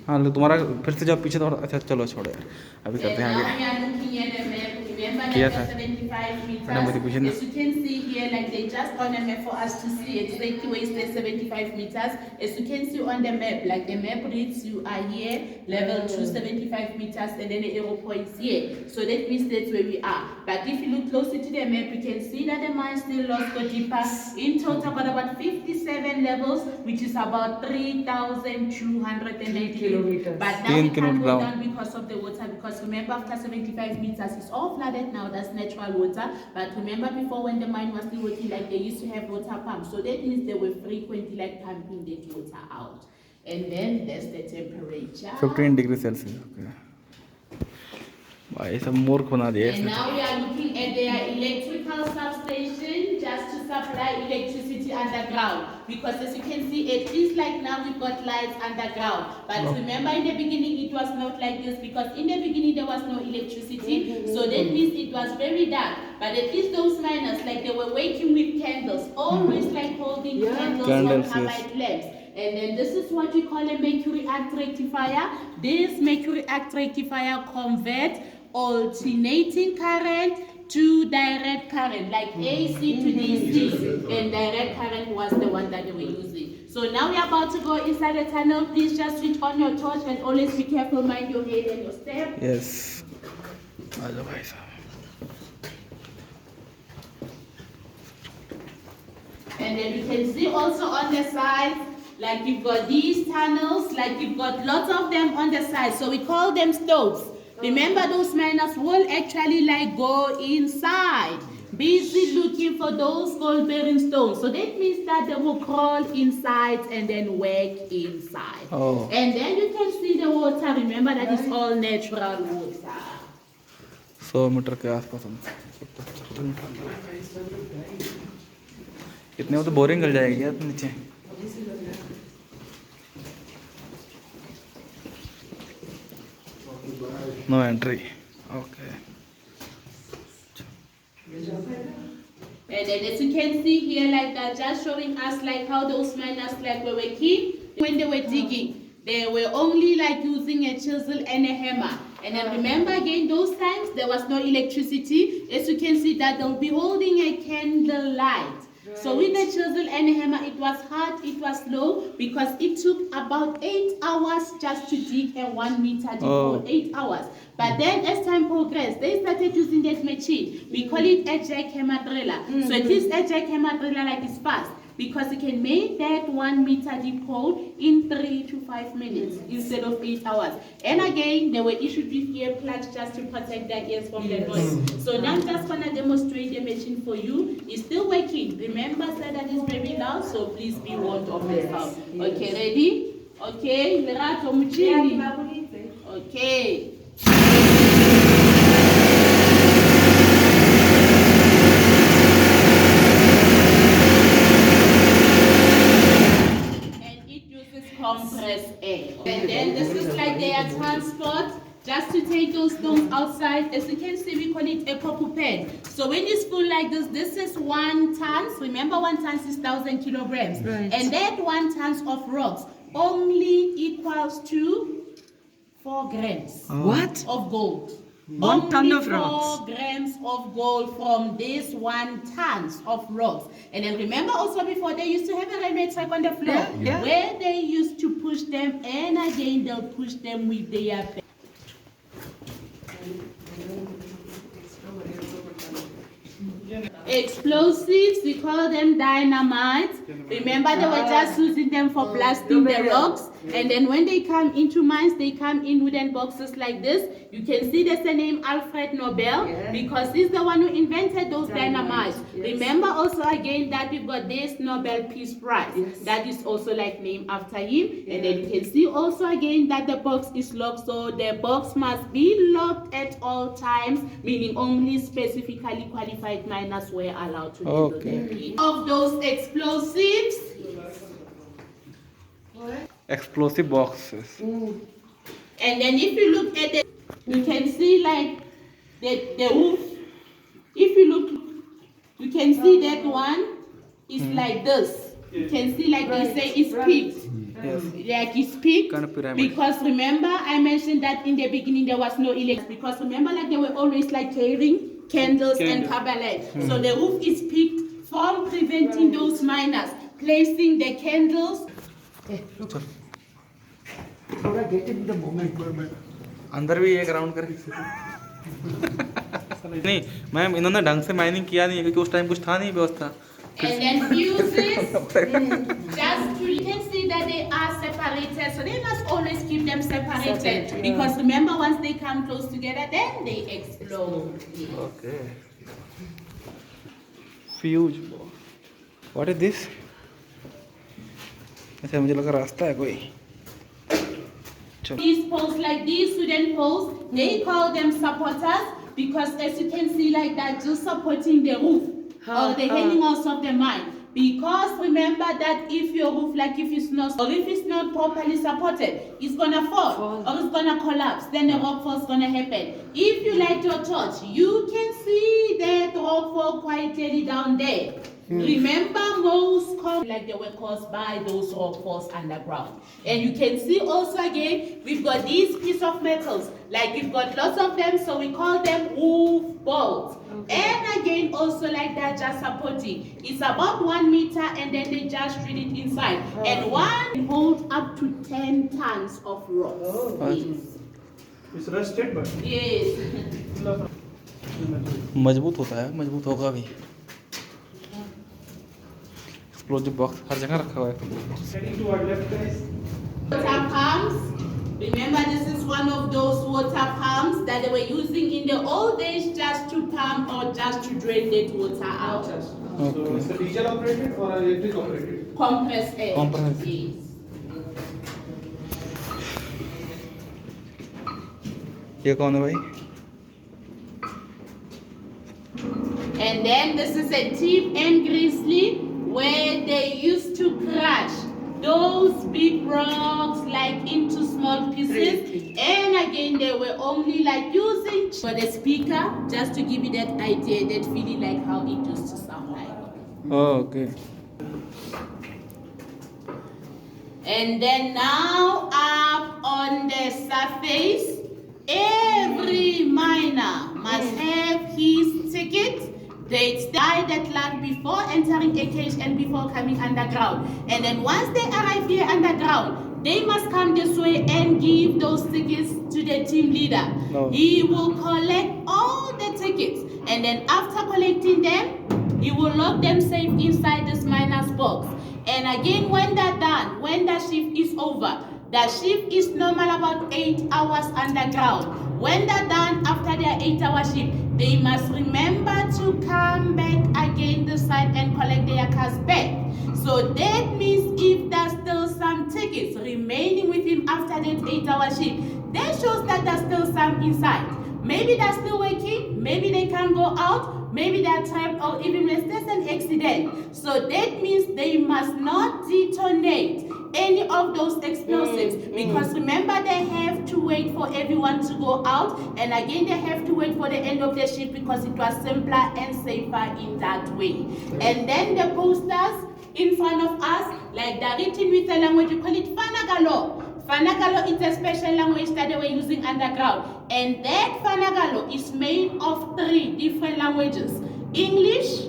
हाँ लो तुम्हारा फिर से जाओ पीछे थोड़ा। अच्छा चलो छोड़ो यार, अभी करते हैं आगे। किया था मैंने मुझे पूछे ना। As you can see here, like they just on a map for us to see exactly where is the 75 meters. As you can see on the map, like the map reads you are here, level 275 meters, and then the arrow points here. So that means that's where we are. But if you look closer to the map, you can see that the mine still lost go deeper. In total, got about 57 levels, which is about 3,280 kilometers. But now we can't go down because of the water, because remember after 75 meters it's all flooded now, that's natural water. But remember before when the mine was still working, like they used to have water pumps, so that means they were frequently like pumping that water out. And then that's the temperature. 15 degrees Celsius. Okay. भाई सब मूर्ख बना दिया And now we are looking at their electrical substation just to supply electricity underground. Because as you can see, it is like now we've got lights underground. But remember in the beginning it was not like this, because in the beginning there was no electricity. So that means it was very dark. But at least those miners, like they were working with candles, always like holding candles on carbide lamps. And then this is what we call a mercury arc rectifier. This mercury arc rectifier converts alternating current to direct current, like AC to DC, and direct current was the one that they were using. So now we are about to go inside the tunnel. Please just switch on your torch and always be careful, mind your head and your step. Yes. And then you can see also on the sides, like you've got these tunnels, like you've got lots of them on the side. So we call them stoves. Remember, those miners will actually like go inside, busy looking for those gold bearing stones. So that means that they will crawl inside and then work inside. Oh. And then you can see the water. Remember that is all natural water. 100 metre के आसपास हम कितने वो तो boring कर जाएगी यार नीचे। No entry. Okay. And then as you can see here, like that, just showing us like how those miners like were working when they were digging. They were only like using a chisel and a hammer. And then remember again, those times there was no electricity. As you can see that they'll be holding a candle light. So with the chisel and hammer, it was hard, it was slow, because it took about 8 hours just to dig a 1 meter deep hole, 8 hours. But then as time progressed, they started using that machine. We call it a jackhammer driller. So it is a jackhammer driller like it's fast, because it can make that 1 meter deep hole in 3 to 5 minutes instead of 8 hours. And again, they were issued with earplugs just to protect their ears from the noise. So now I'm just gonna demonstrate the machine for you. It's still working. Remember, that is very loud, so please be warned of the sound. Okay, ready? Okay, Lerato Muchini. Okay. Compressed air. And then this is like their transport, just to take those stones outside. As you can see, we call it a popu pen. So when you spool like this is 1 ton. Remember, 1 ton is 1,000 kilograms. Right. And that 1 ton of rocks only equals to 4 grams. What? Of gold. 1 ton of rocks. 4 grams of gold from this 1 ton of rocks. And then remember also before, they used to have a railway track on the floor, where they used to push them, and again they'll push them with their explosives. We call them dynamite. Remember, they were just using them for blasting the rocks. And then when they come into mines, they come in wooden boxes like this. You can see there's the name Alfred Nobel, because he's the one who invented those dynamites. Remember also again that we've got this Nobel Peace Prize. That is also like named after him. And then you can see also again that the box is locked. So the box must be locked at all times, meaning only specifically qualified miners were allowed to handle them. Of those explosives. Explosive boxes. And then if you look at it, you can see like the roof. If you look, you can see that one is like this. You can see like they say it's peaked. Yes. Like it's peaked, Kind of pyramid. because remember I mentioned that in the beginning there was no electricity, because remember like they were always like carrying candles and kabbalah. So the roof is peaked from preventing those miners placing the candles. थोड़ा get in the moment. अंदर भी एक round करके नहीं ma'am इन्होंने ढंग से mining किया नहीं है क्योंकि उस टाइम कुछ था नहीं व्यवस्था. And then fuses, just to, you can see that they are separated, so they must always keep them separated, because remember once they come close together, then they explode. Okay. Fuse. What is this? अच्छा मुझे लगा रास्ता है कोई. These poles, like these wooden poles, they call them supporters, because as you can see like that, just supporting the roof or the hanging house of the mine. Because remember that if your roof, like if it's not properly supported, it's gonna fall or it's gonna collapse. Then the rock fall is gonna happen. If you light your torch, you can see that rock fall quite clearly down there. Remember most common like they were caused by those rock falls underground. And you can see also again, we've got these pieces of metals, like we've got lots of them, so we call them roof bolts. And again also like that, just supporting. It's about 1 meter and then they just drill it inside. And one holds up to 10 tons of rocks. Yes. It's rusted but Yes. मजबूत होता है, मजबूत होगा भी. Explosive box हर जगह रखा हुआ है. heading to our left guys. Water pumps. Remember, this is one of those water pumps that they were using in the old days just to pump or just to drain that water out. So it's a diesel operated or electric operated? Compressed air. Compressed. Yes. ये कौन है भाई? And then this is a tip and grizzly where they used to crush those big rocks like into small pieces. And again they were only like using for the speaker just to give you that idea, that feeling like how it used to sound like. Oh, okay. And then now up on the surface, every miner must have his ticket. They die that land before entering a cage and before coming underground. And then once they arrive here underground, they must come this way and give those tickets to the team leader. No. He will collect all the tickets. And then after collecting them, he will lock them safe inside this miner's box. And again, when they're done, when the shift is over, the shift is normal about 8 hours underground. When they're done after their 8-hour shift, they must remember to come back again this side and collect their cars back. So that means if there's still some tickets remaining with him after that 8-hour shift, that shows that there's still some inside. Maybe they're still working, maybe they can't go out, maybe they're trapped, or even if there's an accident. So that means they must not detonate any of those explosives, because remember they have to wait for everyone to go out, and again they have to wait for the end of the shift because it was simpler and safer in that way. And then the posters in front of us, like they're written with a language, we call it Fanagalo. Fanagalo is a special language that they were using underground. And that Fanagalo is made of 3 different languages: English,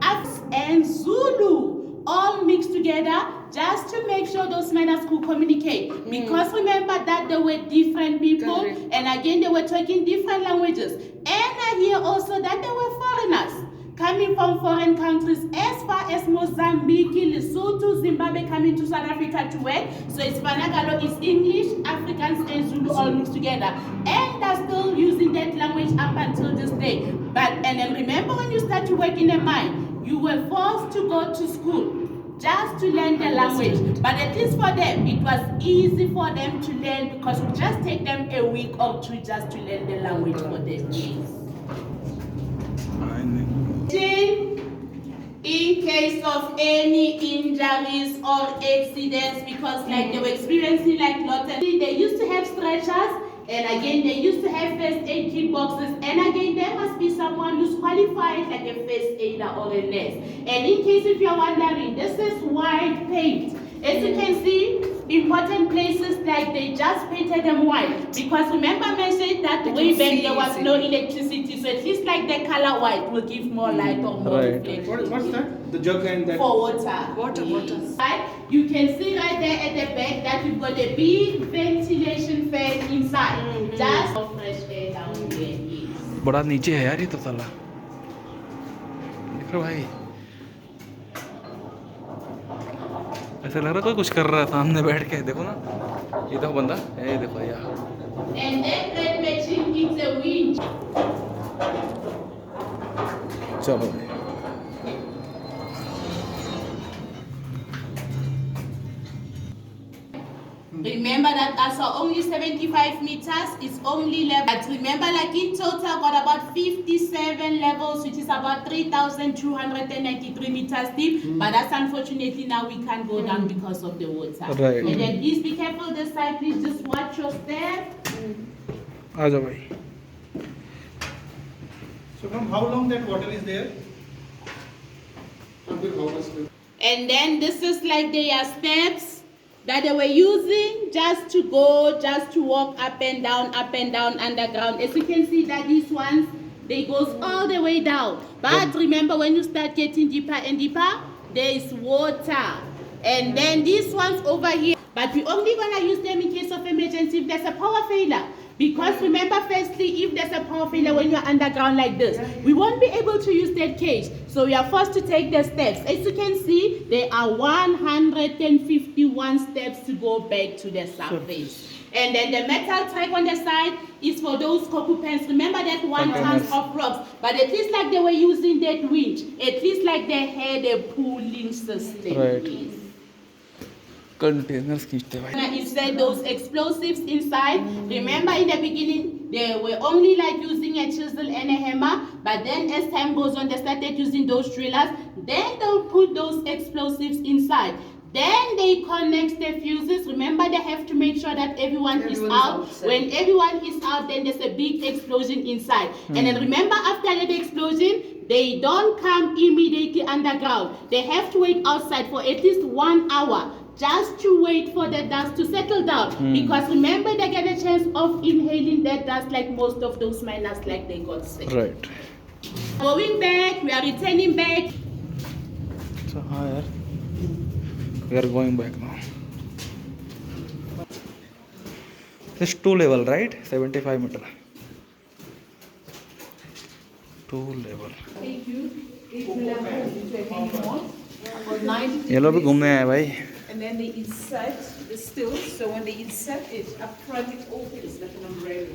Afs, and Zulu, all mixed together just to make sure those miners could communicate. Because remember that they were different people, and again they were talking different languages. And I hear also that they were foreigners coming from foreign countries as far as Mozambique, Lesotho, Zimbabwe, coming to South Africa to work. So it's Fanagalo, it's English, Afrikaans, and Zulu all mixed together. And they're still using that language up until this day. And then remember, when you start to work in a mine, you were forced to go to school just to learn the language. But at least for them, it was easy for them to learn, because it would just take them a week or 2 just to learn the language for their kids. In case of any injuries or accidents, because like they were experiencing like lots of, they used to have stretchers, and again they used to have first aid kit boxes, and again there must be someone who's qualified like a first aider or a nurse. And in case if you're wondering, this is white paint. As you can see, important places like they just painted them white because remember I said that way back there was no electricity, so at least like the color white will give more light or more Right. reflection. What's that? The jug and that. For water. Water. Right? You can see right there at the back that we've got a big ventilation fan inside. Just for fresh air down there. Yes. बड़ा नीचे है यार ये तो ताला देख रहे हो भाई ऐसा लग रहा है कोई कुछ कर रहा है सामने बैठ के देखो ना ये देखो बंदा ये देखो यार And that red machine is a winch. चलो भाई Remember that as are only 75 meters, it's only level. But remember, like in total, got about 57 levels, which is about 3,293 meters deep. But that's unfortunately now we can't go down because of the water. Right. And then please be careful this side, please just watch your step. आ जाओ भाई So from how long that water is there? Until how much? And then this is like their steps that they were using just to go, just to walk up and down underground. As you can see that these ones, they goes all the way down. But remember when you start getting deeper and deeper, there is water. And then these ones over here, but we're only gonna use them in case of emergency if there's a power failure. Because remember, firstly, if there's a power failure when you're underground like this, we won't be able to use that cage. So we are forced to take the steps. As you can see, there are 151 steps to go back to the surface. And then the metal track on the side is for those occupants. Remember that 1 ton of rocks. But at least like they were using that winch, at least like they had a pulling system. Right. Containers खींचते भाई Inside those explosives inside. Remember in the beginning they were only like using a chisel and a hammer, but then as time goes on they started using those drillers. Then they'll put those explosives inside. Then they connect the fuses. Remember they have to make sure that everyone is out. When everyone is out, then there's a big explosion inside. And then remember after that explosion, they don't come immediately underground. They have to wait outside for at least 1 hour. Just to wait for the dust to settle down. Because remember they get a chance of inhaling that dust like most of those miners like they got sick. Right. Going back, we are returning back. So हाँ यार we are going back now. This 2 level right 75 meter 2 level ये लोग भी घूमने आए भाई And then they insert the stills. So when they insert it, up front it opens like an umbrella.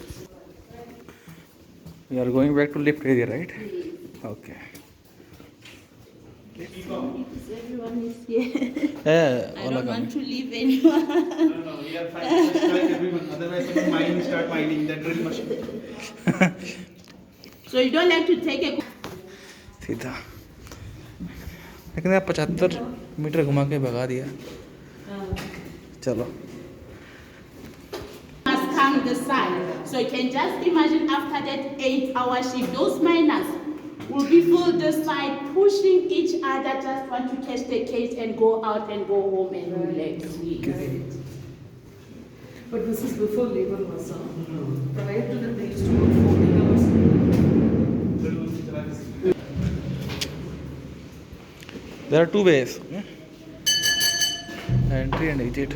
we are going back to lift area right okay Everyone is here. yeah I don't want to leave anyone. No, we are fine. Just like everyone. Otherwise, when start mining that drill machine. So you don't like to take a सीधा लेकिन यार 75 metre घुमा के भगा दिया चलो must come the sun. So you can just imagine after that 8-hour shift, those miners will be full this side, pushing each other, just want to catch the cage and go out and go home and relax. But this is before labor was prior to that they used to work 40 hours. there are 2 ways entry and exit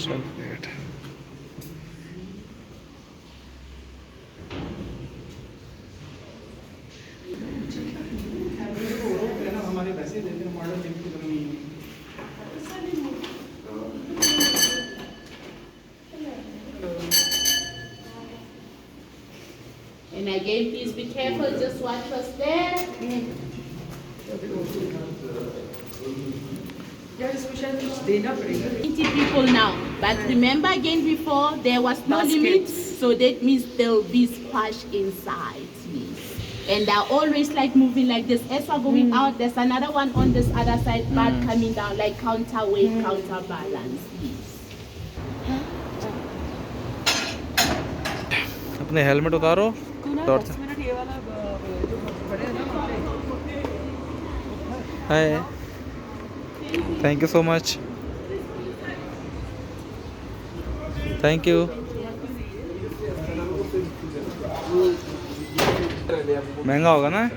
Sulfate. हमारे वैसे देते हैं model link की तरह नहीं है And again, please be careful, just watch us there. Yeah, इसमें शायद कुछ देना पड़ेगा. 20 people now. But remember again before, there was no limit. So that means there will be splash inside. Please. And they're always like moving like this. As we're going out, there's another one on this other side, but coming down like counterweight, counterbalance. Please. अपने helmet उतारो तो ना दौड़ 10 minute ये वाला जो बड़े है ना hi, thank you so much, thank you. महंगा होगा ना?